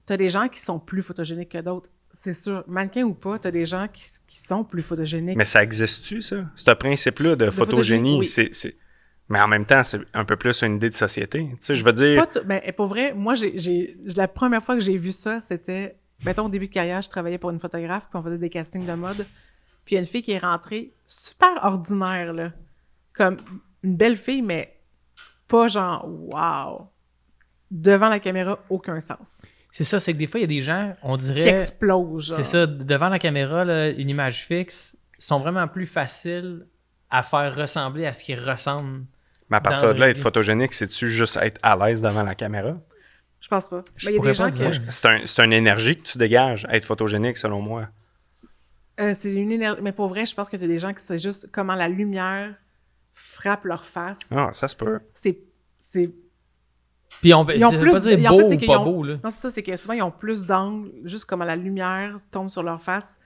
t'as des gens qui sont plus photogéniques que d'autres. C'est sûr, mannequin ou pas, t'as des gens qui sont plus photogéniques. Mais ça existe-tu, ça? Ce principe-là de photogénie, oui. c'est... Mais en même temps, c'est un peu plus une idée de société. Tu sais, je veux dire... Mais pour vrai, moi, la première fois que j'ai vu ça, c'était... Mettons, au début de carrière, je travaillais pour une photographe, puis on faisait des castings de mode. Puis il y a une fille qui est rentrée super ordinaire, là. Comme une belle fille, mais pas genre « wow ». Devant la caméra, aucun sens. C'est ça, c'est que des fois, il y a des gens, on dirait... Qui explosent, genre. C'est ça, devant la caméra, là, une image fixe, sont vraiment plus faciles à faire ressembler à ce qu'ils ressemblent. Mais à partir de là, être photogénique, c'est-tu juste être à l'aise devant la caméra? Je pense pas. Je il y a des gens pourrais qui... pas C'est une énergie que tu dégages, être photogénique, selon moi. C'est une énergie... Mais pour vrai, je pense que tu as des gens qui c'est juste comment la lumière frappe leur face. Ah, ça se peut. C'est... Puis ils ont plus... pas dire en beau fait, ou pas beau, là. Non, c'est ça, c'est que souvent, ils ont plus d'angles, juste comment la lumière tombe sur leur face.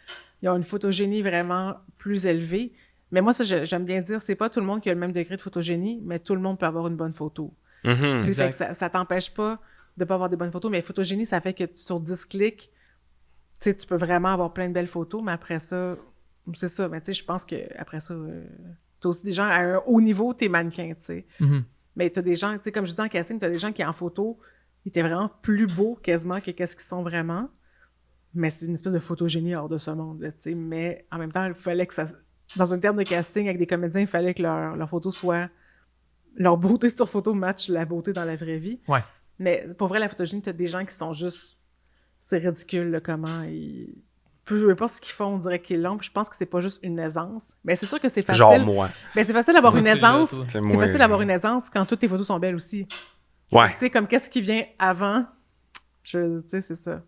Ils ont une photogénie vraiment plus élevée. Mais moi, ça, j'aime bien dire, c'est pas tout le monde qui a le même degré de photogénie, mais tout le monde peut avoir une bonne photo. Mhm. Fait que ça t'empêche pas de pas avoir des bonnes photos, mais photogénie, ça fait que sur 10 clics, tu peux vraiment avoir plein de belles photos, mais après ça, c'est ça. Mais tu sais, je pense qu'après ça, t'as aussi des gens à un haut niveau, t'es mannequin, tu sais. Mm-hmm. Mais t'as des gens, tu sais, comme je dis en casting, t'as des gens qui en photo, ils étaient vraiment plus beaux quasiment que qu'est-ce qu'ils sont vraiment. Mais c'est une espèce de photogénie hors de ce monde, tu sais. Mais en même temps, il fallait que ça... Dans un terme de casting, avec des comédiens, il fallait que leur photo soit... Leur beauté sur photo match la beauté dans la vraie vie. Ouais. Mais pour vrai, la photogénie, t'as des gens qui sont juste... C'est ridicule, là, comment ils... Peu importe ce qu'ils font, on dirait qu'ils l'ont. Puis je pense que c'est pas juste une aisance. Mais c'est sûr que c'est facile. Genre moi. Mais c'est facile d'avoir une aisance. C'est C'est facile d'avoir une aisance quand toutes tes photos sont belles aussi. Ouais. Tu sais, comme qu'est-ce qui vient avant, tu sais, c'est ça.